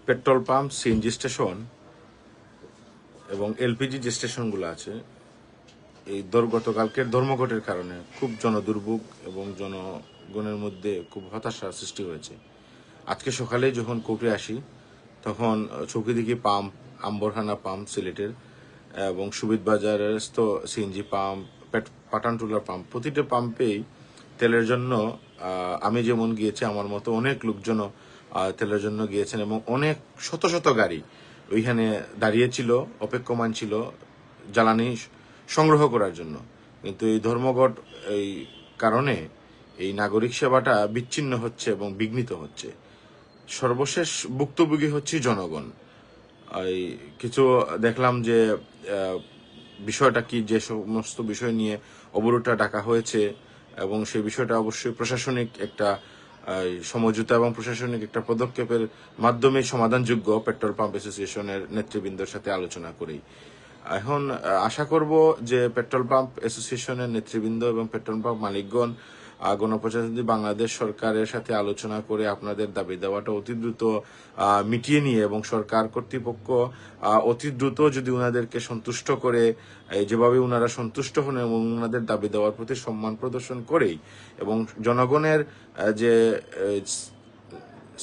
Petrol pump, CNG station এবং LPG যে স্টেশনগুলো আছে, এই গতকালকের ধর্মঘটের কারণে খুব জনদুর্ভোগ এবং জনগণের মধ্যে খুব হতাশার সৃষ্টি হয়েছে। আজকে সকালে যখন কোর্টে আসি, তখন চৌকিদিঘি পাম্প, আম্বরখানা পাম্প সিলেটের এবং সুবিধবাজারের সিএনজি পাম্প, পাঠানটুলার পাম্প, প্রতিটা পাম্পেই তেলের জন্য আমি যেমন গিয়েছি, আমার মতো অনেক লোকজন তেলের জন্য গিয়েছেন এবং অনেক শত শত গাড়ি ওইখানে দাঁড়িয়েছিল, অপেক্ষমান ছিল জ্বালানি সংগ্রহ করার জন্য। কিন্তু এই ধর্মঘট এই কারণে এই নাগরিক সেবাটা বিচ্ছিন্ন হচ্ছে এবং বিঘ্নিত হচ্ছে। সর্বশেষ ভুক্তভোগী হচ্ছে জনগণ। এই কিছু দেখলাম যে বিষয়টা কি, যে সমস্ত বিষয় নিয়ে অবরোধটা ডাকা হয়েছে এবং সেই বিষয়টা অবশ্যই প্রশাসনিক একটা সমঝোতা এবং প্রশাসনিক একটা পদক্ষেপের মাধ্যমে সমাধানযোগ্য, পেট্রোল পাম্প অ্যাসোসিয়েশনের নেতৃবৃন্দের সাথে আলোচনা করেই। এখন আশা করব যে পেট্রোল পাম্প অ্যাসোসিয়েশনের নেতৃবৃন্দ এবং পেট্রোল পাম্প মালিকগণ গণপ্রজাতন্ত্রী বাংলাদেশ সরকারের সাথে আলোচনা করে আপনাদের দাবি দেওয়াটা অতি দ্রুত মিটিয়ে নিয়ে এবং সরকার কর্তৃপক্ষ অতি দ্রুত যদি উনাদেরকে সন্তুষ্ট করে, যেভাবে উনারা সন্তুষ্ট হন এবং উনাদের দাবি দেওয়ার প্রতি সম্মান প্রদর্শন করেই এবং জনগণের যে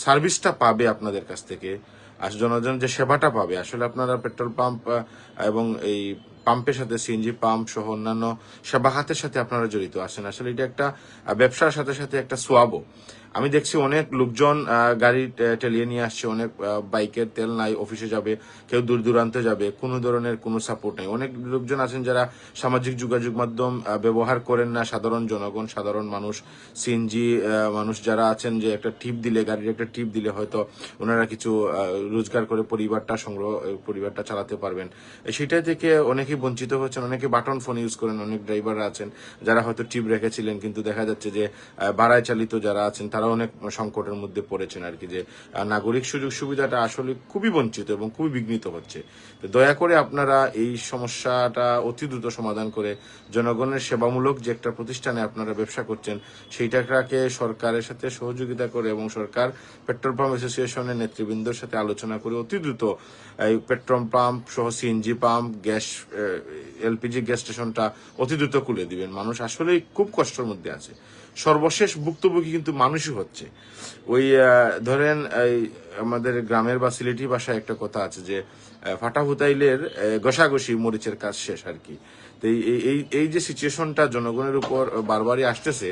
সার্ভিসটা পাবে আপনাদের কাছ থেকে, আর জনগণ যে সেবাটা পাবে, আসলে আপনারা পেট্রোল পাম্প এবং এই পাম্পের সাথে সিএনজি পাম্প সহ অন্যান্য সেবা খাতের সাথে আপনারা জড়িত আছেন। আসলে এটা একটা ব্যবসার সাথে সাথে একটা সোয়াবও। আমি দেখছি অনেক লোকজন গাড়ি টেলিয়ে নিয়ে আসছে, অনেক বাইকের তেল নাই, অফিসে যাবে, কেউ দূর দূরান্তে যাবে, কোনো ধরনের কোনো সাপোর্ট নেই। অনেক লোকজন আছেন যারা সামাজিক যোগাযোগ মাধ্যম ব্যবহার করেন না, সাধারণ জনগণ, সাধারণ মানুষ, সিএনজি মানুষ যারা আছেন, যে একটা টিপ দিলে, গাড়ির একটা টিপ দিলে হয়তো ওনারা কিছু রোজগার করে পরিবারটা চালাতে পারবেন, সেটা থেকে অনেকেই বঞ্চিত হচ্ছেন। অনেকে বাটন ফোন ইউজ করেন, অনেক ড্রাইভাররা আছেন যারা হয়তো টিপ রেখেছিলেন, কিন্তু দেখা যাচ্ছে যে ভাড়ায় চালিত যারা আছেন তারা অনেক সংকটের মধ্যে পড়েছেন আর কি, যে নাগরিক সুযোগ সুবিধাটা আসলে খুবই বঞ্চিত এবং খুবই বিঘ্নিত হচ্ছে। তো দয়া করে আপনারা এই সমস্যাটা অতি দ্রুত সমাধান করে জনগণের সেবামূলক যে একটা প্রতিষ্ঠানে আপনারা ব্যবসা করছেন, সেইটাকে সরকারের সাথে সহযোগিতা করে এবং সরকার পেট্রোল পাম্প অ্যাসোসিয়েশনের নেতৃবৃন্দের সাথে আলোচনা করে অতি দ্রুত এই পেট্রোল পাম্প সহ CNG pump, gas, LPG gas স্টেশনটা অতি দ্রুত খুলে দিবেন। মানুষ আসলেই খুব কষ্টের মধ্যে আছে। সর্বশেষ ভুক্তভোগী কিন্তু মানুষই হচ্ছে। ওই ধরেন এই আমাদের গ্রামের বা সিলেটি ভাষায় একটা কথা আছে যে ফাটা হুতাইলের ঘষাঘষি মরিচের কাজ শেষ আর কি। তো এই যে সিচুয়েশনটা জনগণের উপর বারবারই আসতেছে,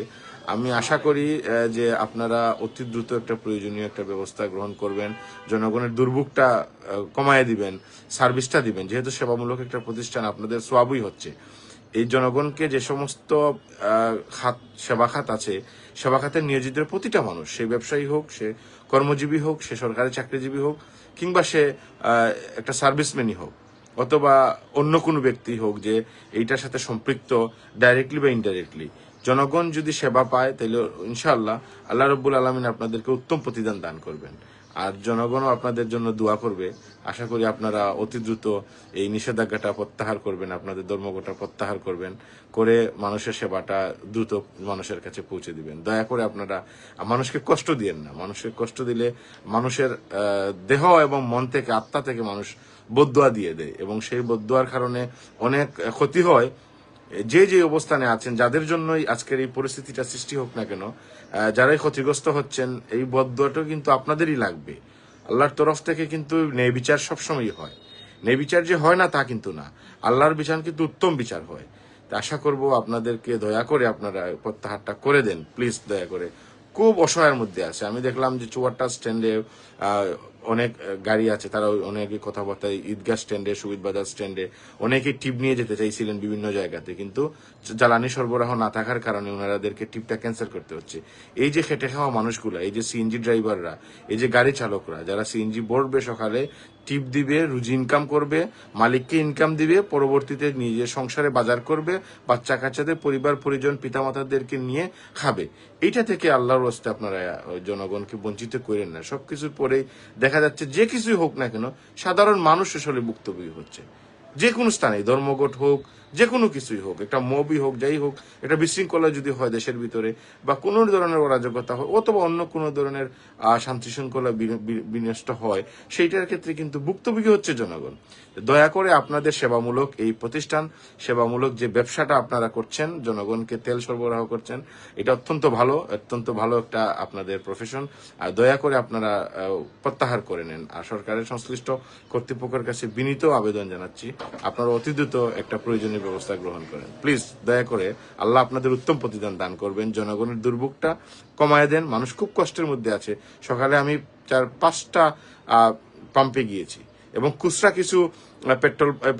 আমি আশা করি যে আপনারা অতি দ্রুত একটা প্রয়োজনীয় একটা ব্যবস্থা গ্রহণ করবেন, জনগণের দুর্ভোগটা কমায় দিবেন, সার্ভিসটা দিবেন। যেহেতু সেবামূলক একটা প্রতিষ্ঠান, আপনাদের সোয়াবই হচ্ছে। এই জনগণকে যে সমস্ত সেবা খাত আছে, সেবা খাতে নিয়োজিত প্রতিটা মানুষ, সে ব্যবসায়ী হোক, সে কর্মজীবী হোক, সে সরকারি চাকরিজীবী হোক, কিংবা সে একটা সার্ভিসম্যানই হোক, অথবা অন্য কোনো ব্যক্তি হোক যে এইটার সাথে সম্পৃক্ত ডাইরেক্টলি বা ইনডাইরেক্টলি, জনগণ যদি সেবা পায় তাহলে ইনশাআল্লাহ আল্লাহ রব্বুল আলমিন আপনাদেরকে উত্তম প্রতিদান দান করবেন। আর জনগণও আপনাদের জন্য দোয়া করবে। আশা করি আপনারা অতি দ্রুত এই নিষেধাজ্ঞাটা প্রত্যাহার করবেন, আপনাদের ধর্মঘটটা প্রত্যাহার করবেন, করে মানুষের সেবাটা দ্রুত মানুষের কাছে পৌঁছে দিবেন। দয়া করে আপনারা মানুষকে কষ্ট দিয়েন না। মানুষকে কষ্ট দিলে মানুষের দেহ এবং মন থেকে, আত্মা থেকে মানুষ বদদোয়া দিয়ে দেয় এবং সেই বদদোয়ার কারণে অনেক ক্ষতি হয়। যে অবস্থানে আছেন, যাদের জন্যই আজকের এই পরিস্থিতিটা সৃষ্টি হোক না কেন, যারাই ক্ষতিগ্রস্ত হচ্ছেন, এই বদদোয়াটাও কিন্তু আপনাদেরই লাগবে। আল্লাহর তরফ থেকে কিন্তু ন্যায় বিচার সবসময় হয়। ন্যায় বিচার যে হয় না তা কিন্তু না, আল্লাহর বিচার কিন্তু উত্তম বিচার হয়। আশা করব আপনাদেরকে দয়া করে আপনারা প্রত্যাহারটা করে দেন, প্লিজ, দয়া করে। খুব অসহায়ের মধ্যে আছে। আমি দেখলাম যে চুয়াট্টা স্ট্যান্ডে অনেক গাড়ি আছে, তারা অনেকে কথাবার্তা, ঈদগাহ স্ট্যান্ডে, সুবিধবাজার স্ট্যান্ডে অনেকেই টিপ নিয়ে যেতে চাইছিলেন বিভিন্ন জায়গাতে, কিন্তু জ্বালানি সরবরাহ না থাকার কারণে ওনাদেরকে টিপটা ক্যান্সেল করতে হচ্ছে। এই যে খেটে খাওয়া মানুষগুলা, এই যে সিএনজি ড্রাইভাররা, এই যে গাড়ি চালকরা, যারা সিএনজি ভরবে সকালে, টিপ দিবে, রুজি ইনকাম করবে, মালিককে ইনকাম দিবে, পরবর্তীতে নিজের সংসারে বাজার করবে, বাচ্চা কাচ্চাদের, পরিবার পরিজন, পিতামাতাদেরকে নিয়ে খাবে। এইটা থেকে আল্লাহর রাস্তায় আপনারা জনগণকে বঞ্চিত করেন না। সবকিছুর পরেই দেখা যাচ্ছে যে কিছুই হোক না কেন, সাধারণ মানুষ আসলে ভুক্তভোগী হচ্ছে। যে কোনো স্থানে, ধর্মঘট হোক, যে কোনো কিছুই হোক, একটা মবই হোক, যাই হোক, একটা বিশৃঙ্খলা যদি হয় দেশের ভিতরে, বা কোনো ধরনের অরাজকতা হয়, অথবা অন্য কোনো ধরনের শান্তি শৃঙ্খলা বিনষ্ট হয়, সেইটার ক্ষেত্রে কিন্তু ভুক্তভোগী হচ্ছে জনগণ। দয়া করে আপনাদের সেবামূলক এই প্রতিষ্ঠান, সেবামূলক যে ব্যবসাটা আপনারা করছেন, জনগণকে তেল সরবরাহ করছেন, এটা অত্যন্ত ভালো একটা আপনাদের প্রফেশন। আর দয়া করে আপনারা প্রত্যাহার করে নেন। আর সরকারের সংশ্লিষ্ট কর্তৃপক্ষের কাছে বিনীত আবেদন জানাচ্ছি, আপনারা অতি দ্রুত একটা প্রয়োজনীয় ব্যবস্থা গ্রহণ করেন। প্লিজ দয়া করে, আল্লাহ আপনাদের উত্তম প্রতিদান দান করবেন। জনগণের দুর্ভোগটা কমায় দেন। মানুষ খুব কষ্টের মধ্যে আছে। সকালে আমি 4-5টা পাম্পে গিয়েছি, এবং খুচরা কিছু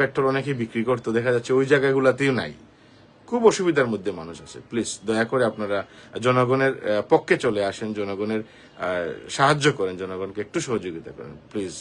পেট্রোল অনেকেই বিক্রি করতো, দেখা যাচ্ছে ওই জায়গাগুলোতেও নাই। খুব অসুবিধার মধ্যে মানুষ আছে। প্লিজ দয়া করে আপনারা জনগণের পক্ষে চলে আসেন, জনগণের সাহায্য করেন, জনগণকে একটু সহযোগিতা করেন প্লিজ।